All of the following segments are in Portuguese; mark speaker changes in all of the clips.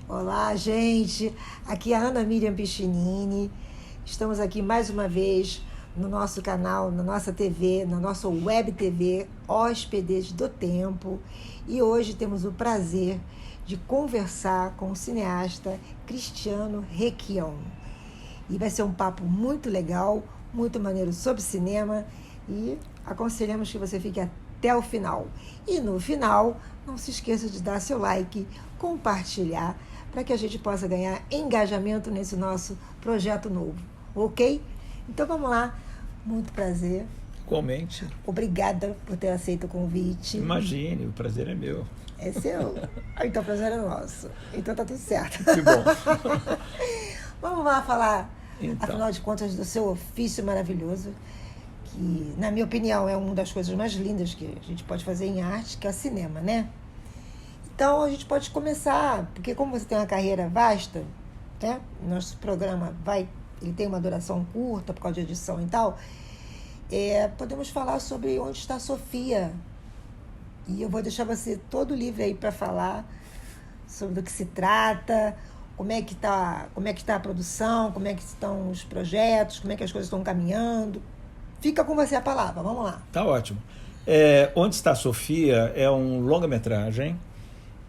Speaker 1: Olá, gente. Aqui é a Ana Miriam Piccinini. Estamos aqui mais uma vez no nosso canal, na nossa TV, na nossa web TV, Hóspedes do Tempo. E hoje temos o prazer de conversar com o cineasta Cristiano Requião. E vai ser um papo muito legal, muito maneiro sobre cinema e aconselhamos que você fique até o final. E no final, não se esqueça de dar seu like, compartilhar, para que a gente possa ganhar engajamento nesse nosso projeto novo, ok? Então vamos lá, muito prazer.
Speaker 2: Igualmente.
Speaker 1: Obrigada por ter aceito o convite.
Speaker 2: Imagine, o prazer é meu.
Speaker 1: É seu? Então o prazer é nosso. Então tá tudo certo.
Speaker 2: Que bom.
Speaker 1: Vamos lá falar,
Speaker 2: Então.
Speaker 1: afinal de contas, do seu ofício maravilhoso, que, na minha opinião, é uma das coisas mais lindas que a gente pode fazer em arte, que é o cinema, né? Então, a gente pode começar, porque como você tem uma carreira vasta, né? Nosso programa ele tem uma duração curta por causa de edição e tal, podemos falar sobre Onde Está a Sofia. E eu vou deixar você todo livre aí para falar sobre do que se trata, como é que tá a produção, como é que estão os projetos, como é que as coisas estão caminhando. Fica com você a palavra, vamos lá.
Speaker 2: Tá ótimo. Onde Está a Sofia é um longa-metragem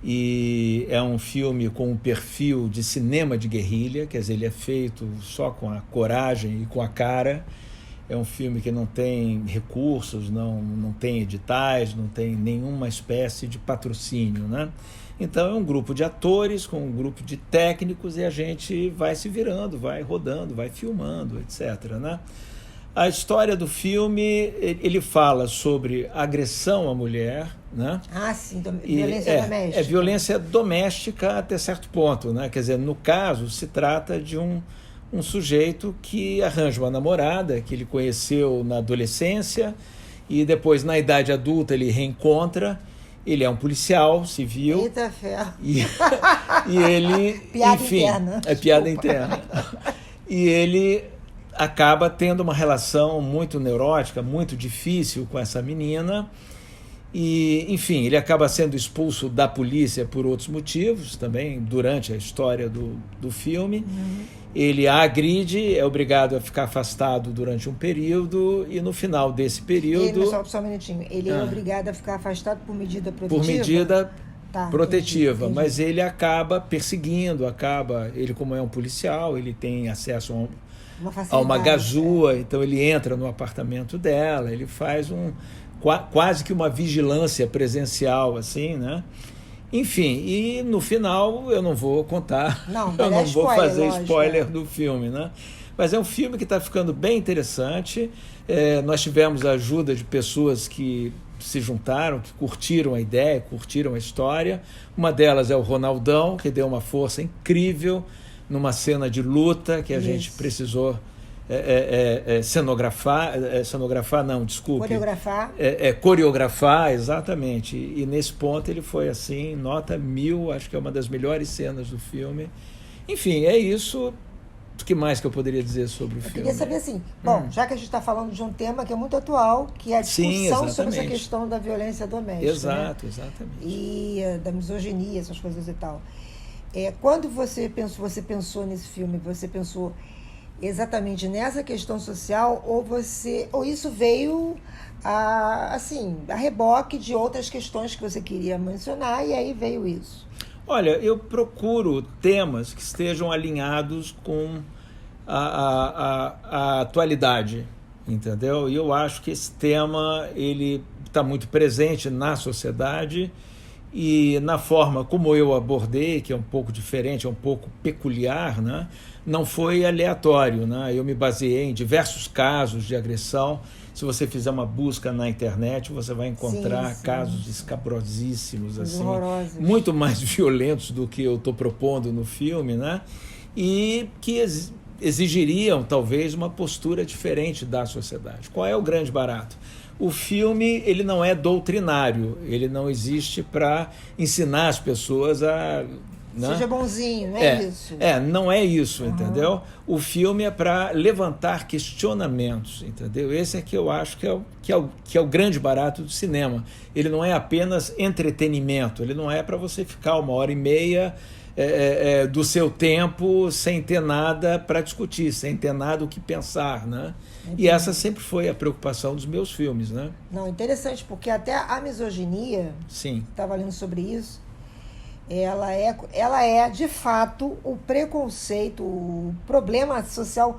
Speaker 2: e é um filme com um perfil de cinema de guerrilha, quer dizer, ele é feito só com a coragem e com a cara. É um filme que não tem recursos, não tem editais, não tem nenhuma espécie de patrocínio, né? Então é um grupo de atores com um grupo de técnicos e a gente vai se virando, vai rodando, vai filmando, etc., né? A história do filme, ele fala sobre agressão à mulher, né?
Speaker 1: Ah, sim, violência doméstica.
Speaker 2: É violência doméstica até certo ponto, né? Quer dizer, no caso, se trata de um sujeito que arranja uma namorada que ele conheceu na adolescência e depois, na idade adulta, ele reencontra. Ele é um policial civil.
Speaker 1: Eita ferro.
Speaker 2: E ele...
Speaker 1: Piada
Speaker 2: enfim,
Speaker 1: interna.
Speaker 2: É piada interna. E ele acaba tendo uma relação muito neurótica, muito difícil com essa menina. E, enfim, ele acaba sendo expulso da polícia por outros motivos também, durante a história do filme. Ele a agride, é obrigado a ficar afastado durante um período e no final desse período...
Speaker 1: Só um minutinho. Ele é obrigado a ficar afastado por medida protetiva?
Speaker 2: Por medida protetiva,
Speaker 1: entendi.
Speaker 2: mas ele acaba perseguindo, ele como é um policial, ele tem acesso a uma gazua, então ele entra no apartamento dela, ele faz quase que uma vigilância presencial, assim, né? Enfim, e no final eu não vou contar, eu não vou fazer spoiler do filme, né? Mas é um filme que está ficando bem interessante. Nós tivemos a ajuda de pessoas que se juntaram, que curtiram a ideia, curtiram a história. Uma delas é o Ronaldão, que deu uma força incrível numa cena de luta que a gente precisou coreografar, exatamente. E nesse ponto ele foi assim, nota 1000, acho que é uma das melhores cenas do filme. Enfim, é isso. O que mais que eu poderia dizer sobre o filme?
Speaker 1: Eu queria saber assim, já que a gente está falando de um tema que é muito atual, que é a discussão sobre essa questão da violência doméstica.
Speaker 2: Exato,
Speaker 1: né?
Speaker 2: Exatamente.
Speaker 1: E da misoginia, essas coisas e tal. Quando você pensou nesse filme, você pensou exatamente nessa questão social ou isso veio a reboque de outras questões que você queria mencionar e aí veio isso?
Speaker 2: Olha, eu procuro temas que estejam alinhados com a atualidade, entendeu? E eu acho que esse tema ele está muito presente na sociedade e na forma como eu abordei, que é um pouco diferente, é um pouco peculiar, né? Não foi aleatório, né? Eu me baseei em diversos casos de agressão. Se você fizer uma busca na internet, você vai encontrar casos escabrosíssimos, assim, muito mais violentos do que eu estou propondo no filme, né? E que exigiriam, talvez, uma postura diferente da sociedade. Qual é o grande barato? O filme ele não é doutrinário, ele não existe para ensinar as pessoas a né?
Speaker 1: Seja bonzinho, não é isso?
Speaker 2: Não é isso, entendeu? O filme é para levantar questionamentos, entendeu? Esse é que eu acho que é o grande barato do cinema. Ele não é apenas entretenimento, ele não é para você ficar 1h30 do seu tempo sem ter nada para discutir, sem ter nada o que pensar, né? Entendi. E essa sempre foi a preocupação dos meus filmes, né?
Speaker 1: Não, interessante, porque até a misoginia, estava lendo sobre isso, ela é, de fato, o preconceito, o problema social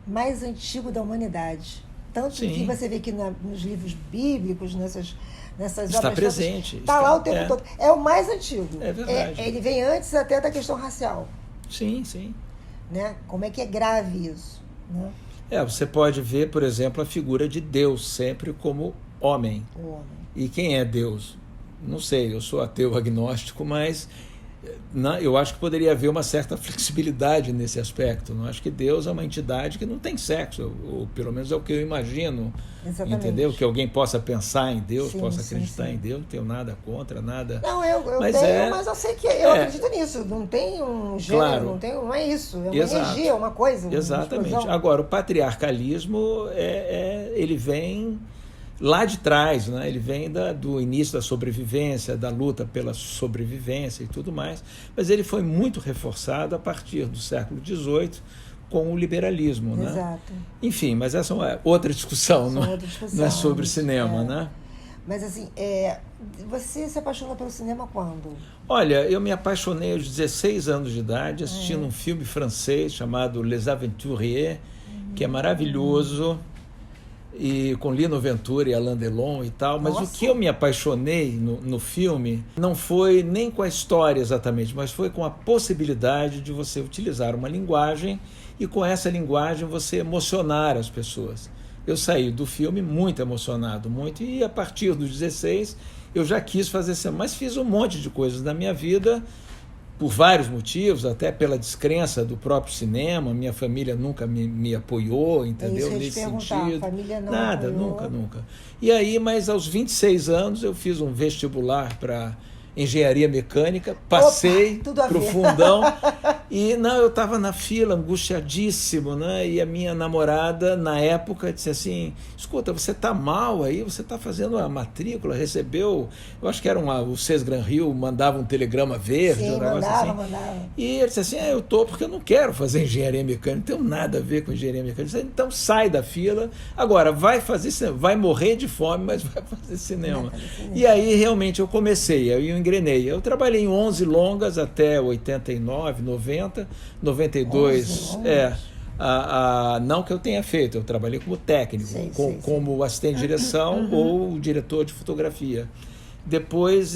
Speaker 1: mais antigo da humanidade. Tanto que você vê que nos livros bíblicos, nessas obras...
Speaker 2: Está presente.
Speaker 1: Está lá o tempo todo. É o mais antigo.
Speaker 2: É verdade.
Speaker 1: Ele vem antes até da questão racial.
Speaker 2: Sim, sim.
Speaker 1: Né? Como é que é grave isso, né?
Speaker 2: Você pode ver, por exemplo, a figura de Deus sempre como homem.
Speaker 1: O homem.
Speaker 2: E quem é Deus? Não sei, eu sou ateu agnóstico, mas eu acho que poderia haver uma certa flexibilidade nesse aspecto. Não acho que Deus é uma entidade que não tem sexo, ou pelo menos é o que eu imagino.
Speaker 1: Exatamente.
Speaker 2: Entendeu? Que alguém possa pensar em Deus, possa acreditar em Deus, não tenho nada contra, nada.
Speaker 1: Não, mas eu sei que eu acredito nisso. Não tem um gênero,
Speaker 2: claro.
Speaker 1: não é isso. É uma energia, é uma coisa.
Speaker 2: Exatamente.
Speaker 1: Uma
Speaker 2: Agora, o patriarcalismo, ele vem lá de trás, né? Ele vem do início da sobrevivência, da luta pela sobrevivência e tudo mais, mas ele foi muito reforçado a partir do século XVIII com o liberalismo.
Speaker 1: Exato.
Speaker 2: Né? Enfim, mas essa é uma outra discussão, não é sobre cinema, né?
Speaker 1: Mas assim, você se apaixonou pelo cinema quando?
Speaker 2: Olha, eu me apaixonei aos 16 anos de idade assistindo um filme francês chamado Les Aventuriers, que é maravilhoso, e com Lino Ventura e Alain Delon e tal, mas o que eu me apaixonei no filme não foi nem com a história exatamente, mas foi com a possibilidade de você utilizar uma linguagem e com essa linguagem você emocionar as pessoas. Eu saí do filme muito emocionado, e a partir dos 16 eu já quis fazer cinema, mas fiz um monte de coisas na minha vida, por vários motivos, até pela descrença do próprio cinema. Minha família nunca me apoiou, entendeu?
Speaker 1: Nesse sentido. A família não
Speaker 2: nada,
Speaker 1: apoiou.
Speaker 2: Nunca. E aí, mas aos 26 anos, eu fiz um vestibular para engenharia mecânica, passei para o fundão e eu estava na fila, angustiadíssimo, né? E a minha namorada, na época, disse assim: escuta, você está mal aí, você está fazendo a matrícula, recebeu, eu acho que era o Cés Gran Rio, mandava um telegrama verde,
Speaker 1: sim,
Speaker 2: um negócio
Speaker 1: mandava.
Speaker 2: E ele disse assim: eu estou porque eu não quero fazer engenharia mecânica, não tenho nada a ver com engenharia mecânica. Disse, então sai da fila, agora vai fazer cinema, vai morrer de fome, mas vai fazer cinema. E aí realmente eu comecei, eu engrenei. Eu trabalhei em 11 longas até 89, 90, 92. Não que eu tenha feito, eu trabalhei como técnico, como assistente de direção ou diretor de fotografia. Depois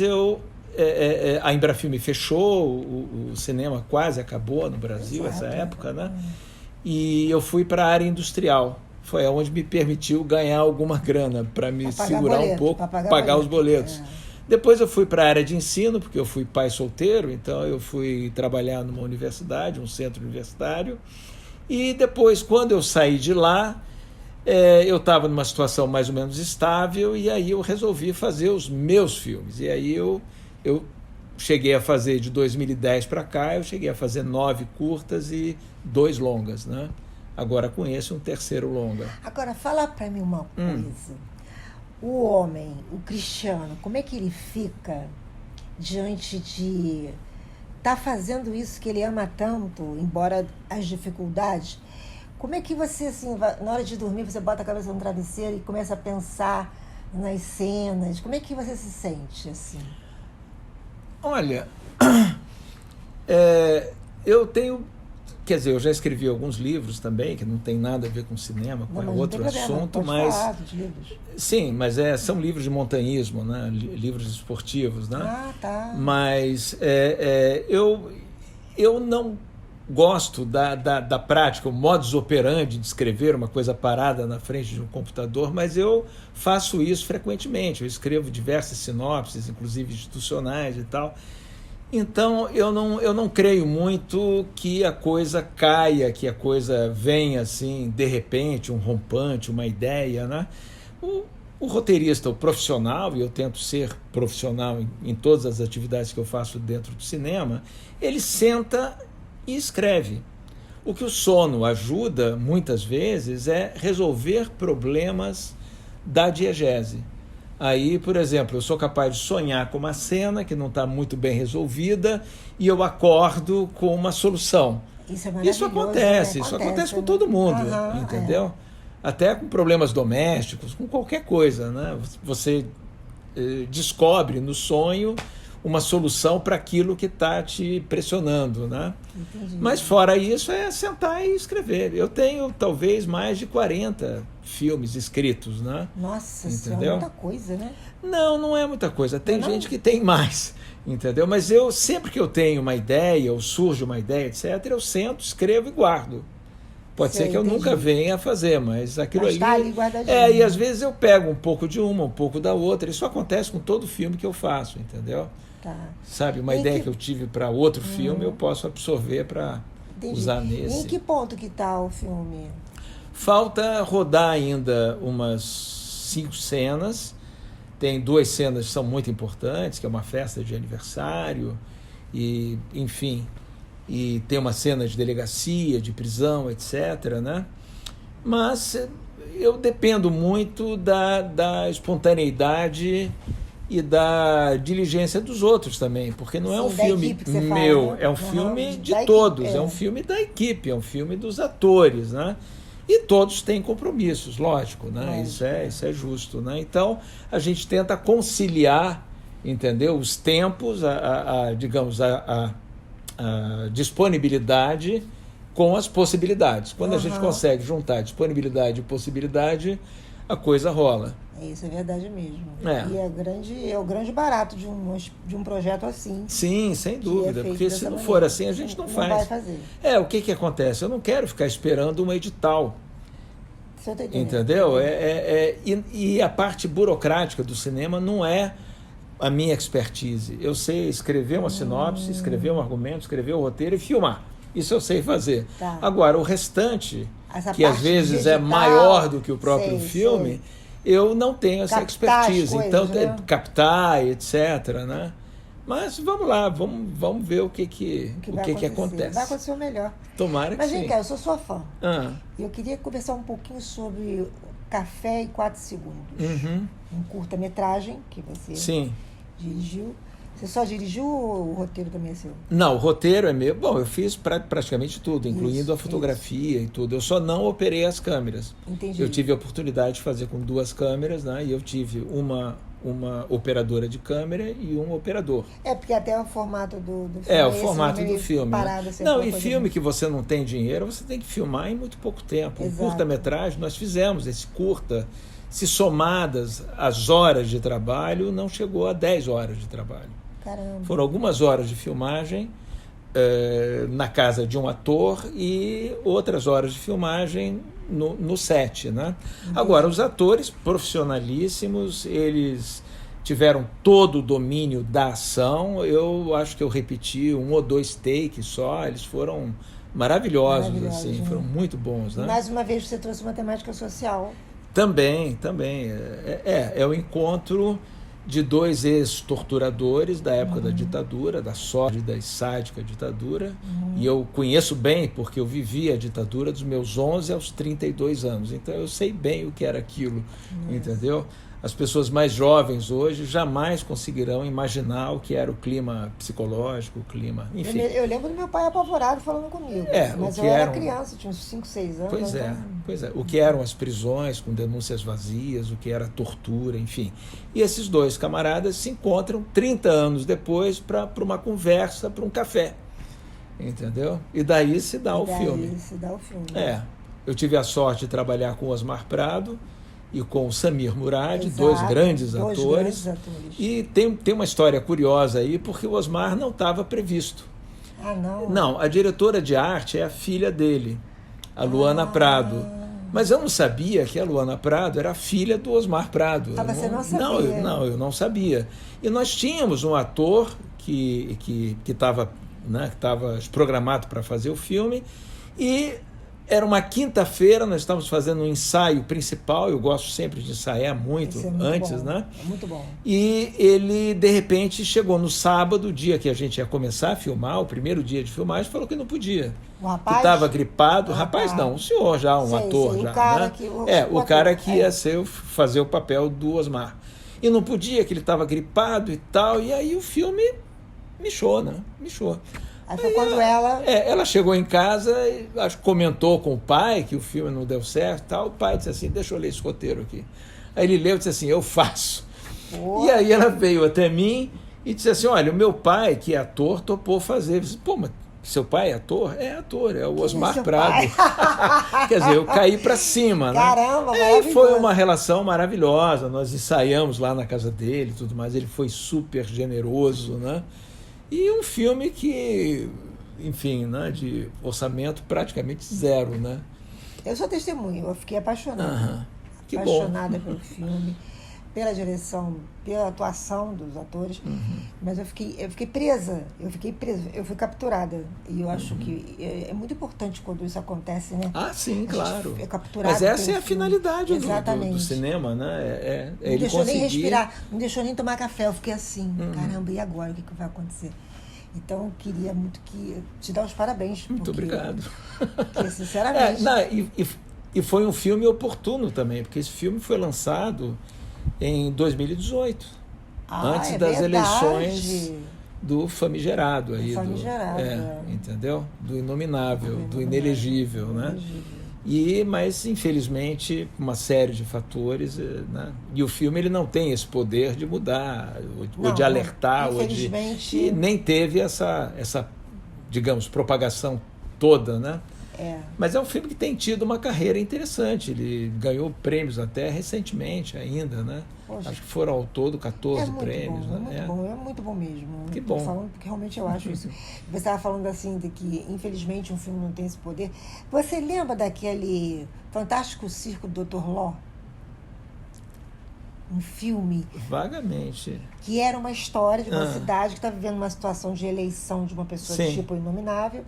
Speaker 2: a Embrafilme fechou, o cinema quase acabou no Brasil nessa época, né? E eu fui para a área industrial. Foi onde me permitiu ganhar alguma grana para me segurar um pouco, pagar os boletos. Depois eu fui para a área de ensino, porque eu fui pai solteiro, então eu fui trabalhar numa universidade, um centro universitário. E depois, quando eu saí de lá, eu estava numa situação mais ou menos estável, e aí eu resolvi fazer os meus filmes. E aí eu cheguei a fazer, de 2010 para cá, eu cheguei a fazer 9 curtas e 2 longas, né? Agora com esse, um terceiro longa.
Speaker 1: Agora, fala para mim uma coisa. O homem, o cristiano, como é que ele fica diante de estar fazendo isso que ele ama tanto, embora as dificuldades? Como é que você, assim, na hora de dormir, você bota a cabeça no travesseiro e começa a pensar nas cenas? Como é que você se sente, assim?
Speaker 2: Olha, eu tenho... Quer dizer, eu já escrevi alguns livros também, que não tem nada a ver com cinema, com outro assunto, mas...
Speaker 1: Falar dos livros.
Speaker 2: Sim, mas são livros de montanhismo, né? Livros esportivos, né?
Speaker 1: Ah, tá.
Speaker 2: Mas eu não gosto da prática, o modus operandi de escrever uma coisa parada na frente de um computador, mas eu faço isso frequentemente. Eu escrevo diversas sinopses, inclusive institucionais e tal. Então, eu não creio muito que a coisa caia, que a coisa venha assim, de repente, um rompante, uma ideia, né? O roteirista, o profissional, e eu tento ser profissional em todas as atividades que eu faço dentro do cinema, ele senta e escreve. O que o sono ajuda, muitas vezes, é resolver problemas da diegese. Aí, por exemplo, eu sou capaz de sonhar com uma cena que não está muito bem resolvida e eu acordo com uma solução. Isso acontece, isso acontece com todo mundo, entendeu? Até com problemas domésticos, com qualquer coisa, né? Você descobre no sonho uma solução para aquilo que está te pressionando, né?
Speaker 1: Entendi.
Speaker 2: Mas fora isso é sentar e escrever. Eu tenho talvez mais de 40 filmes escritos, né?
Speaker 1: Nossa,
Speaker 2: entendeu?
Speaker 1: Isso é muita coisa, né?
Speaker 2: Não é muita coisa. Tem gente que tem mais, entendeu? Mas eu, sempre que eu tenho uma ideia, ou surge uma ideia, etc., eu sento, escrevo e guardo. Pode ser que eu nunca venha a fazer, mas aquilo ali...
Speaker 1: Tá ali guardadinho.
Speaker 2: E às vezes eu pego um pouco de uma, um pouco da outra. Isso acontece com todo filme que eu faço, entendeu?
Speaker 1: Tá.
Speaker 2: Sabe, uma ideia que eu tive para outro filme, eu posso absorver para usar nesse.
Speaker 1: E em que ponto que está o filme?
Speaker 2: Falta rodar ainda umas 5 cenas. Tem 2 cenas que são muito importantes, que é uma festa de aniversário, e, enfim, e tem uma cena de delegacia, de prisão, etc., né? Mas eu dependo muito da espontaneidade e da diligência dos outros também, porque não é um filme meu,
Speaker 1: fala, né?
Speaker 2: É um filme de todos, é um filme da equipe, é um filme dos atores, né? E todos têm compromissos, lógico, né? Isso é justo, né? Então, a gente tenta conciliar, entendeu? Os tempos, digamos, a disponibilidade com as possibilidades. Quando a gente consegue juntar disponibilidade e possibilidade, a coisa rola.
Speaker 1: Isso é verdade mesmo. E é o grande barato de um projeto assim.
Speaker 2: Sim, sem dúvida, porque se não for assim, a gente não faz.
Speaker 1: Não vai fazer.
Speaker 2: O que acontece? Eu não quero ficar esperando um edital. Entendeu? E a parte burocrática do cinema não é a minha expertise. Eu sei escrever uma sinopse, escrever um argumento, escrever o roteiro e filmar. Isso eu sei fazer.
Speaker 1: Tá.
Speaker 2: Agora, o restante, que às vezes é maior do que o próprio filme, eu não tenho essa expertise. Então, captar, etc., né? Mas vamos lá, vamos ver o que acontece.
Speaker 1: Vai acontecer o melhor.
Speaker 2: Tomara que
Speaker 1: Mas,
Speaker 2: sim.
Speaker 1: vem cá, eu sou sua fã.
Speaker 2: E
Speaker 1: eu queria conversar um pouquinho sobre Café em 4 Segundos. Um curta-metragem que você dirigiu. Você só dirigiu ou o roteiro também é seu? Não,
Speaker 2: o roteiro é meu. Bom, eu fiz praticamente tudo, incluindo a fotografia e tudo. Eu só não operei as câmeras.
Speaker 1: Entendi.
Speaker 2: Eu tive a oportunidade de fazer com 2 câmeras, né? E eu tive uma operadora de câmera e um operador.
Speaker 1: Porque até o formato do filme.
Speaker 2: O formato do filme.
Speaker 1: Parado, assim,
Speaker 2: não, e filme que você não tem dinheiro, você tem que filmar em muito pouco tempo.
Speaker 1: Exato.
Speaker 2: Um curta-metragem, nós fizemos esse curta, se somadas as horas de trabalho, não chegou a 10 horas de trabalho.
Speaker 1: Caramba.
Speaker 2: Foram algumas horas de filmagem na casa de um ator e outras horas de filmagem no set, né? Agora, os atores profissionalíssimos, eles tiveram todo o domínio da ação. Eu acho que eu repeti 1 ou 2 takes só, eles foram maravilhosos assim, foram muito bons, né?
Speaker 1: Mais uma vez você trouxe uma temática social.
Speaker 2: Também. É o encontro de 2 ex-torturadores da época da ditadura, da sórdida e sádica ditadura, e eu conheço bem porque eu vivi a ditadura dos meus 11 aos 32 anos, então eu sei bem o que era aquilo, entendeu? As pessoas mais jovens hoje jamais conseguirão imaginar o que era o clima psicológico, o clima, enfim.
Speaker 1: Eu lembro do meu pai apavorado falando comigo, mas eu era criança, tinha uns 5, 6 anos.
Speaker 2: Pois é. O que eram as prisões com denúncias vazias, o que era tortura, enfim. E esses 2 camaradas se encontram 30 anos depois para uma conversa, para um café, entendeu? E daí se dá o filme. Eu tive a sorte de trabalhar com o Osmar Prado e com o Samir Murad, 2 grandes atores. E tem uma história curiosa aí, porque o Osmar não estava previsto.
Speaker 1: Não?
Speaker 2: Não, a diretora de arte é a filha dele, a Luana Prado. Mas eu não sabia que a Luana Prado era a filha do Osmar Prado.
Speaker 1: Você não sabia?
Speaker 2: Eu não sabia. E nós tínhamos um ator que estava programado para fazer o filme, e Era uma quinta-feira, nós estávamos fazendo um ensaio principal, eu gosto sempre de ensaiar muito antes,
Speaker 1: bom.
Speaker 2: né?
Speaker 1: É muito bom.
Speaker 2: E ele, de repente, chegou no sábado, o dia que a gente ia começar a filmar, o primeiro dia de filmagem, falou que não podia.
Speaker 1: O rapaz?
Speaker 2: Que estava gripado. Rapaz não, o senhor já, um ator já.
Speaker 1: O cara
Speaker 2: né?
Speaker 1: que,
Speaker 2: o cara que ia fazer o papel do Osmar. E não podia, que ele estava gripado e tal, e aí o filme mixou, né? Mixou.
Speaker 1: Aí foi quando ela
Speaker 2: chegou em casa e acho que comentou com o pai que o filme não deu certo e tal. O pai disse assim, deixa eu ler esse roteiro aqui. Aí ele leu e disse assim, eu faço. E aí ela veio até mim e disse assim, olha, o meu pai, que é ator, topou fazer. Eu disse, pô, mas seu pai é ator? É ator, é o Osmar Prado. Quer dizer, eu caí para cima, né?
Speaker 1: Caramba,
Speaker 2: e foi uma relação maravilhosa. Nós ensaiamos lá na casa dele e tudo mais. Ele foi super generoso, né? E um filme que, enfim, né, de orçamento praticamente zero, né?
Speaker 1: Eu sou testemunha, eu fiquei apaixonada.
Speaker 2: Que
Speaker 1: apaixonada
Speaker 2: bom.
Speaker 1: pelo filme, pela direção, pela atuação dos atores, mas eu fiquei presa, eu fui capturada. E eu acho que é muito importante quando isso acontece, né?
Speaker 2: Ah, sim, claro.
Speaker 1: É capturado.
Speaker 2: Mas essa é a finalidade do cinema, né?
Speaker 1: Não deixou nem respirar, não deixou nem tomar café. Eu fiquei assim, caramba, e agora? O que vai acontecer? Então, eu queria muito te dar os parabéns.
Speaker 2: Muito obrigado.
Speaker 1: Porque, sinceramente...
Speaker 2: E foi um filme oportuno também, porque esse filme foi lançado em 2018, antes das eleições do famigerado. Aí, entendeu? Do inominável, do inelegível, né? Mas, infelizmente, uma série de fatores, né? E o filme ele não tem esse poder de mudar, ou de alertar, e nem teve essa, digamos, propagação toda, né? Mas é um filme que tem tido uma carreira interessante. Ele ganhou prêmios até recentemente ainda, né?
Speaker 1: Poxa,
Speaker 2: acho que foram ao todo 14 prêmios.
Speaker 1: Bom, né? É muito bom mesmo.
Speaker 2: Que bom.
Speaker 1: Falando porque realmente eu acho isso. Você estava falando assim de que, infelizmente, um filme não tem esse poder. Você lembra daquele Fantástico Circo do Dr. Ló? Um filme...
Speaker 2: Vagamente.
Speaker 1: Que era uma história de uma cidade que está vivendo uma situação de eleição de uma pessoa de tipo inominável.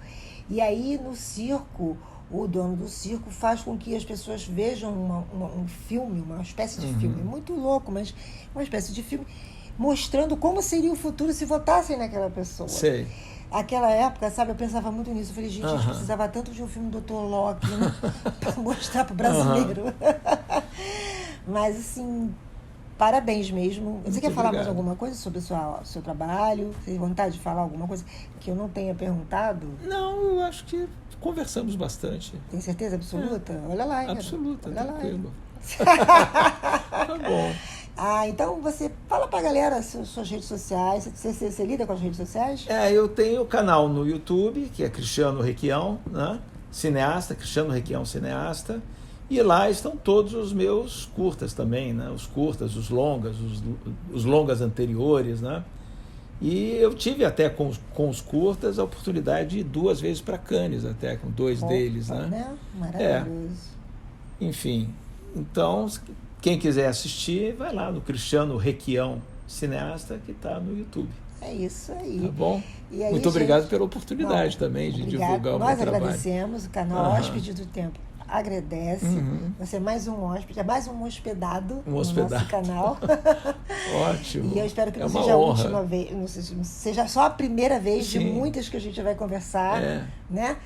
Speaker 1: E aí, no circo, o dono do circo faz com que as pessoas vejam um filme, uma espécie de filme. Muito louco, mas uma espécie de filme, mostrando como seria o futuro se votassem naquela pessoa.
Speaker 2: Sei.
Speaker 1: Aquela época, sabe, eu pensava muito nisso. Eu falei, gente, a gente precisava tanto de um filme do Dr. Locke, né, para mostrar para o brasileiro. Mas, assim... Parabéns mesmo. Você quer falar mais alguma coisa sobre o seu trabalho? Você tem vontade de falar alguma coisa que eu não tenha perguntado?
Speaker 2: Não, eu acho que conversamos bastante.
Speaker 1: Tem certeza absoluta? Olha lá, hein?
Speaker 2: Absoluta, tranquilo.
Speaker 1: Tá
Speaker 2: bom.
Speaker 1: Então você fala pra galera suas redes sociais. Você lida com as redes sociais?
Speaker 2: Eu tenho o canal no YouTube, que é Cristiano Requião, né? Cineasta, Cristiano Requião Cineasta. E lá estão todos os meus curtas também, né? Os curtas, os longas anteriores, né? E eu tive até com os curtas a oportunidade de ir 2 vezes para Cannes, até com 2 deles, né?
Speaker 1: Maravilhoso.
Speaker 2: Enfim, então, quem quiser assistir, vai lá no Cristiano Requião Cineasta, que está no YouTube.
Speaker 1: É isso aí.
Speaker 2: Tá bom?
Speaker 1: E aí,
Speaker 2: muito obrigado pela oportunidade também de divulgar o meu trabalho.
Speaker 1: Nós agradecemos, o canal Hóspede do Tempo agradece. Você é mais um hóspede, é mais um hospedado no nosso canal.
Speaker 2: Ótimo.
Speaker 1: E eu espero que não seja a última vez, seja só a primeira vez de muitas que a gente vai conversar, né?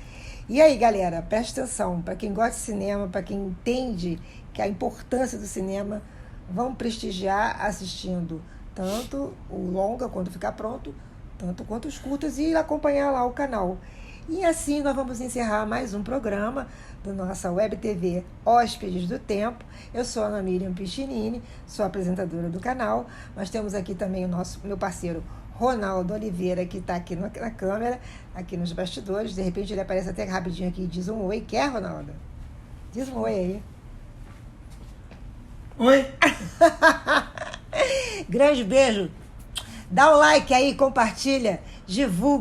Speaker 1: E aí, galera, preste atenção, para quem gosta de cinema, para quem entende que a importância do cinema, vamos prestigiar assistindo tanto o longa quando ficar pronto, tanto quanto os curtas, e acompanhar lá o canal. E assim nós vamos encerrar mais um programa da nossa Web TV Hóspedes do Tempo. Eu sou a Ana Miriam Piccinini, sou apresentadora do canal. Nós temos aqui também meu parceiro Ronaldo Oliveira, que está aqui na câmera, aqui nos bastidores. De repente ele aparece até rapidinho aqui e diz um oi. Quer, Ronaldo? Diz um oi aí.
Speaker 2: Oi!
Speaker 1: Grande beijo. Dá o like aí, compartilha, divulga.